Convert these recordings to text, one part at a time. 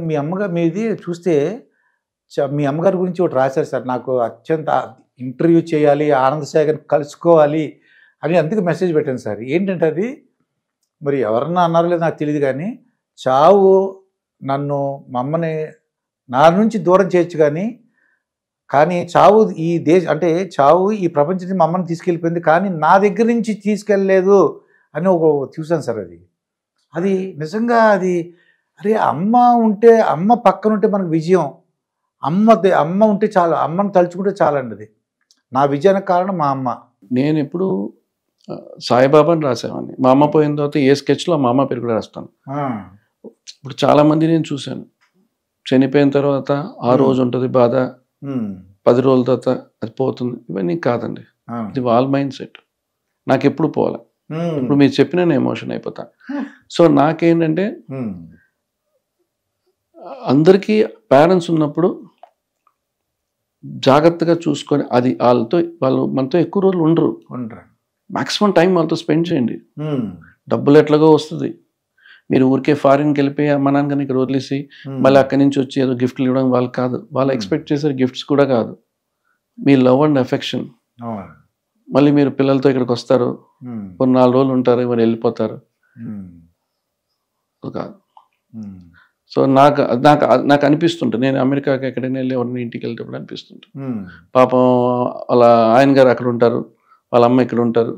మీ అమ్మగారు మీది చూస్తే మీ అమ్మగారి గురించి ఒకటి రాశారు సార్. నాకు అత్యంత ఇంటర్వ్యూ చేయాలి, ఆనంద్ సాగర్‌ని కలుసుకోవాలి అని అందుకే మెసేజ్ పెట్టాను సార్. ఏంటంటే అది మరి ఎవరన్నా అన్నారో లేదో నాకు తెలీదు గానీ, చావు నన్ను మా అమ్మని నా నుంచి దూరం చేయొచ్చు కానీ చావు అంటే చావు ఈ ప్రపంచం నుంచి మా అమ్మని తీసుకెళ్ళిపోయింది. కానీ నా దగ్గర నుంచి తీసుకెళ్ళలేదు అని చూసాను సార్ అది. అది నిజంగా అది అరే! అమ్మ పక్కనుంటే మనకు విజయం. అమ్మ ఉంటే చాలు. అమ్మని తలుచుకుంటే చాలండి అది. నా విజయానికి కారణం మా అమ్మ. నేనెప్పుడు సాయిబాబాని రాసేవాడిని. మా అమ్మ పోయిన తర్వాత ఏ స్కెచ్‌లో మా అమ్మ పేరు కూడా రాస్తాను. ఇప్పుడు చాలామంది నేను చూశాను. చనిపోయిన తర్వాత ఆ రోజు ఉంటుంది బాధ. 10 రోజుల తర్వాత అది పోతుంది. ఇవన్నీ కాదండి. ఇది వాళ్ళ మైండ్ సెట్. నాకెప్పుడు పోవాలి. ఇప్పుడు మీరు చెప్పిన నేను ఎమోషన్ అయిపోతా. సో నాకేంటంటే అందరికీ పేరెంట్స్ ఉన్నప్పుడు జాగ్రత్తగా చూసుకొని అది వాళ్ళు మనతో ఎక్కువ రోజులు ఉండరు. మాక్సిమం టైం వాళ్ళతో స్పెండ్ చేయండి. డబ్బులు ఎట్లాగో వస్తుంది. మీరు ఊరికే ఫారిన్కి వెళ్ళిపోయి అమ్మ నాన్నగారిని ఇక్కడ వదిలేసి మళ్ళీ అక్కడి నుంచి వచ్చి ఏదో గిఫ్ట్లు ఇవ్వడం వాళ్ళు కాదు. వాళ్ళు ఎక్స్పెక్ట్ చేసే గిఫ్ట్స్ కూడా కాదు. మీ లవ్ అండ్ అఫెక్షన్. మళ్ళీ మీరు పిల్లలతో ఇక్కడికి వస్తారు, కొన్ని 4 రోజులు ఉంటారు, మరి వెళ్ళిపోతారు కాదు. సో నాకు అనిపిస్తుంటుంది, నేను అమెరికాకి ఎక్కడైనా వెళ్ళి ఎవరిని ఇంటికి వెళ్ళేటప్పుడు అనిపిస్తుంటుంది, పాపం వాళ్ళ ఆయన గారు అక్కడ ఉంటారు, వాళ్ళ అమ్మ ఇక్కడ ఉంటారు,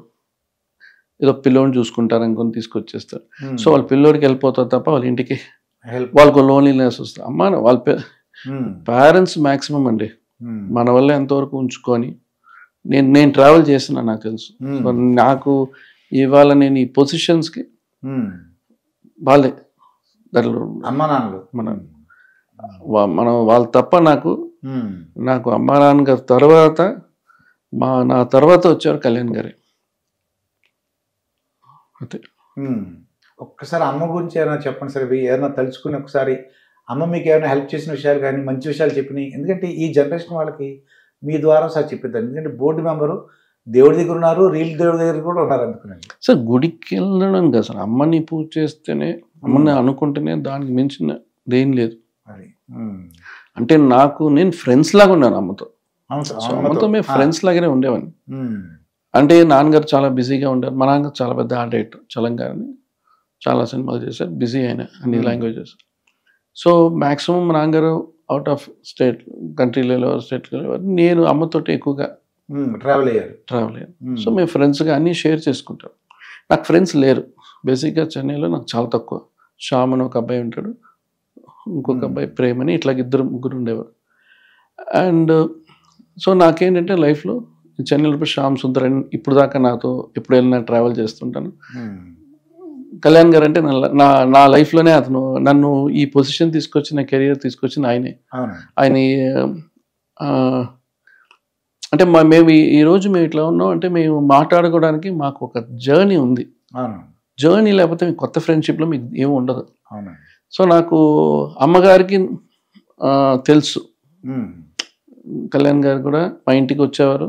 ఏదో పిల్లోని చూసుకుంటారు అనుకుని తీసుకొచ్చేస్తారు. సో వాళ్ళ పిల్లోడికి వెళ్ళిపోతారు తప్ప వాళ్ళ ఇంటికి వాళ్ళకు లోన్లీనెస్ వస్తుంది. అమ్మ వాళ్ళ పేరెంట్స్ మ్యాక్సిమం అండి మన వల్ల ఎంతవరకు ఉంచుకొని నేను ట్రావెల్ చేస్తున్నా నాకు తెలుసు. నాకు ఇవాళ నేను ఈ పొజిషన్స్కి వాళ్ళే మనం వాళ్ళ తప్ప నాకు అమ్మా నాన్నగారి తర్వాత నా తర్వాత వచ్చారు కళ్యాణ్ గారే. అంతే. ఒక్కసారి అమ్మ గురించి ఏమైనా చెప్పండి సార్. ఏదైనా తలుచుకుని ఒకసారి అమ్మ మీకు ఏమైనా హెల్ప్ చేసిన విషయాలు కానీ మంచి విషయాలు చెప్పినాయి. ఎందుకంటే ఈ జనరేషన్ వాళ్ళకి మీ ద్వారా సార్ చెప్పిద్దాం. ఎందుకంటే బోర్డు మెంబరు దేవుడి దగ్గర ఉన్నారు, రీల్ దేవుడి దగ్గర కూడా ఉన్నారు అనుకున్నాను సార్. గుడికి వెళ్ళడం కదా సార్, అమ్మని పూజ చేస్తేనే, అమ్మని అనుకుంటేనే దానికి మించిన దేని లేదు. అంటే నేను ఫ్రెండ్స్ లాగా ఉన్నాను అమ్మతో. అమ్మతో మేము ఫ్రెండ్స్ లాగానే ఉండేవాడిని. అంటే నాన్నగారు చాలా బిజీగా ఉండారు. మా నాన్నగారు చాలా పెద్ద ఆర్టిస్ట్, చలంగారని చాలా సినిమాలు చేశారు, బిజీ అయిన అన్ని లాంగ్వేజెస్. సో మ్యాక్సిమం మా నాన్నగారు అవుట్ ఆఫ్ స్టేట్, కంట్రీలలో స్టేట్లో, నేను అమ్మతోటి ఎక్కువగా ట్రావెల్ అయ్యారు. సో మేము ఫ్రెండ్స్గా అన్నీ షేర్ చేసుకుంటాం. నాకు ఫ్రెండ్స్ లేరు బేసిక్గా. చెన్నైలో నాకు చాలా తక్కువ. శ్యామ్ అని ఒక అబ్బాయి ఉంటాడు, ఇంకొక అబ్బాయి ప్రేమ్ అని, ఇట్లా 2-3 ఉండేవారు. అండ్ సో నాకేంటంటే లైఫ్లో చెన్నైలో శ్యామ్ సుందర్ ఇప్పుడు దాకా నాతో ఎప్పుడు వెళ్ళినా ట్రావెల్ చేస్తుంటాను. కళ్యాణ్ గారు అంటే నా లైఫ్లోనే అతను నన్ను ఈ పొజిషన్ తీసుకొచ్చిన, కెరియర్ తీసుకొచ్చిన ఆయనే. ఆయన అంటే మేము ఈరోజు మేము ఇట్లా ఉన్నాం అంటే మేము మాట్లాడుకోవడానికి మాకు ఒక జర్నీ ఉంది. జర్నీ లేకపోతే మీకు కొత్త ఫ్రెండ్షిప్లో మీకు ఏమి ఉండదు. సో నాకు అమ్మగారికి తెలుసు, కళ్యాణ్ గారు కూడా మా ఇంటికి వచ్చేవారు,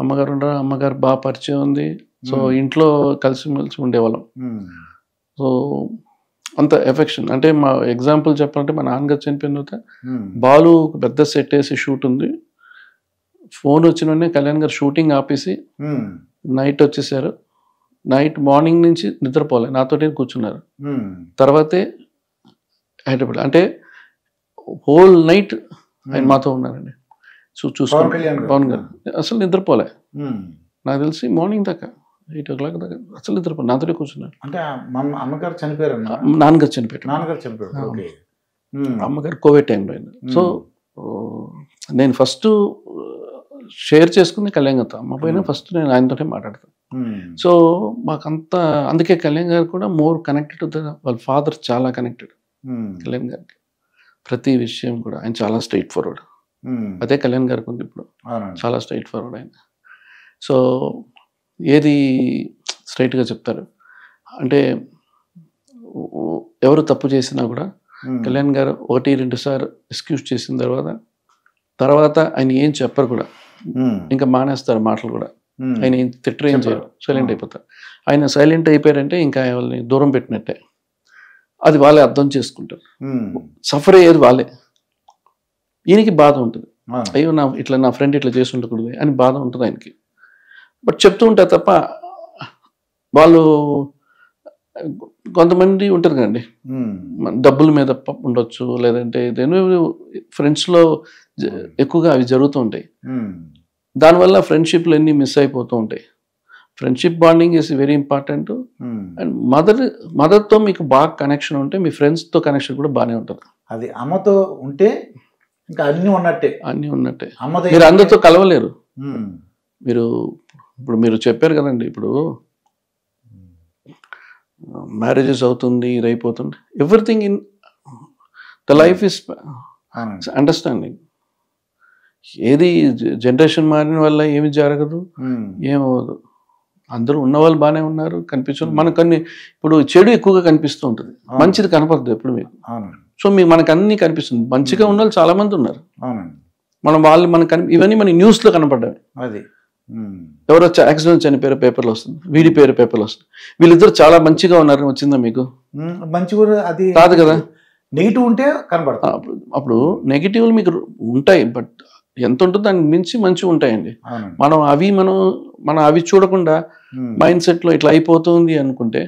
అమ్మగారు ఉండరు, అమ్మగారు బాగా పరిచయం ఉంది. సో ఇంట్లో కలిసిమెలిసి ఉండేవాళ్ళం. సో అంత ఎఫెక్షన్. అంటే మా ఎగ్జాంపుల్ చెప్పాలంటే మా నాన్నగారు చనిపోయిన తర్వాత బాలు పెద్ద సెట్ వేసి షూట్ ఉంది, ఫోన్ వచ్చిన వెంటనే కళ్యాణ్ గారు షూటింగ్ ఆపేసి నైట్ వచ్చేసారు. నైట్ మార్నింగ్ నుంచి నిద్రపోలే, నాతోటే కూర్చున్నారు. తర్వాతే హైదరాబాద్ అంటే హోల్ నైట్ ఆయన మాతో ఉన్నారండి. చూసుకోండి పవన్ గారు అసలు నిద్రపోలే. నాకు తెలిసి మార్నింగ్ దాకా 8 o'clock దాకా అసలు నిద్రపోలే, నాతోనే కూర్చున్నారు. అంటే అమ్మగారు చనిపోయారు, నాన్నగారు చనిపోయారు. అమ్మగారు కోవిడ్ టైంలో అయింది. సో నేను ఫస్ట్ షేర్ చేసుకుంది కళ్యాణ్ గారితో. అమ్మ పోయినా ఫస్ట్ నేను ఆయనతోనే మాట్లాడతాను. సో మాకంతా అందుకే కళ్యాణ్ గారు కూడా మోర్ కనెక్టెడ్ టు వాళ్ళ ఫాదర్, చాలా కనెక్టెడ్ కళ్యాణ్ గారికి. ప్రతి విషయం కూడా ఆయన చాలా స్ట్రైట్ ఫార్వర్డ్. అదే కళ్యాణ్ గారికి ఉంది ఇప్పుడు, చాలా స్ట్రైట్ ఫార్వర్డ్ ఆయన. సో ఏది స్ట్రైట్గా చెప్తారు. అంటే ఎవరు తప్పు చేసినా కూడా కళ్యాణ్ గారు 1-2 సార్లు ఎక్స్క్యూజ్ చేసిన తర్వాత ఆయన ఏం చెప్పరు కూడా, ఇంకా మానేస్తారు మాటలు కూడా. ఆయన ఏం తిట్టరు, ఏం చేయరు, సైలెంట్ అయిపోతారు. ఆయన సైలెంట్ అయిపోయారంటే ఇంకా వాళ్ళని దూరం పెట్టినట్టే. అది వాళ్ళే అర్థం చేసుకుంటారు. సఫర్ అయ్యేది వాళ్ళే. ఈయనకి బాధ ఉంటుంది, అయ్యో నా ఫ్రెండ్ ఇట్లా చేసి ఉండకూడదు అని బాధ ఉంటుంది ఆయనకి. బట్ చెప్తూ ఉంటారు తప్ప వాళ్ళు కొంతమంది ఉంటారు కదండి, డబ్బుల మీద ఉండొచ్చు, లేదంటే ఫ్రెండ్స్లో ఎక్కువగా అవి జరుగుతూ ఉంటాయి. దానివల్ల ఫ్రెండ్షిప్లు ఎన్ని మిస్ అయిపోతూ ఉంటాయి. Friendship bonding is very important. And మదర్తో మీకు బాగా కనెక్షన్ ఉంటే మీ ఫ్రెండ్స్తో కనెక్షన్ కూడా బాగానే ఉంటుంది. అది అమ్మతో ఉంటే ఇంకా అన్నీ ఉన్నట్టే. మీరు అందరితో కలవలేరు. మీరు చెప్పారు కదండి, ఇప్పుడు మ్యారేజెస్ అవుతుంది, ఇది అయిపోతుంది, everything in the life is understanding. ఏది జనరేషన్ మారిన వల్ల ఏమి జరగదు, ఏమవ్వదు. అందరూ ఉన్నవాళ్ళు బాగానే ఉన్నారు, కనిపించారు. మనకు కొన్ని ఇప్పుడు చెడు ఎక్కువగా కనిపిస్తూ ఉంటుంది, మంచిది కనపడదు ఎప్పుడు మీకు. సో మనకు అన్ని కనిపిస్తుంది. మంచిగా ఉన్న వాళ్ళు చాలా మంది ఉన్నారు. మనకు ఇవన్నీ మన న్యూస్లో కనపడ్డాయి. ఎవరో యాక్సిడెంట్ చనిపోయారు, పేపర్లో వస్తుంది, వీడి పేరు పేపర్లో వస్తుంది. వీళ్ళిద్దరు చాలా మంచిగా ఉన్నారని వచ్చిందా మీకు? అది కాదు కదా, నెగిటివ్ ఉంటే కనపడదు. అప్పుడు నెగిటివ్లు మీకు ఉంటాయి, బట్ ఎంత ఉంటుందో దానికి మించి మంచిగా ఉంటాయండి. మనం అవి చూడకుండా మైండ్ సెట్లో ఇట్లా అయిపోతుంది అనుకుంటే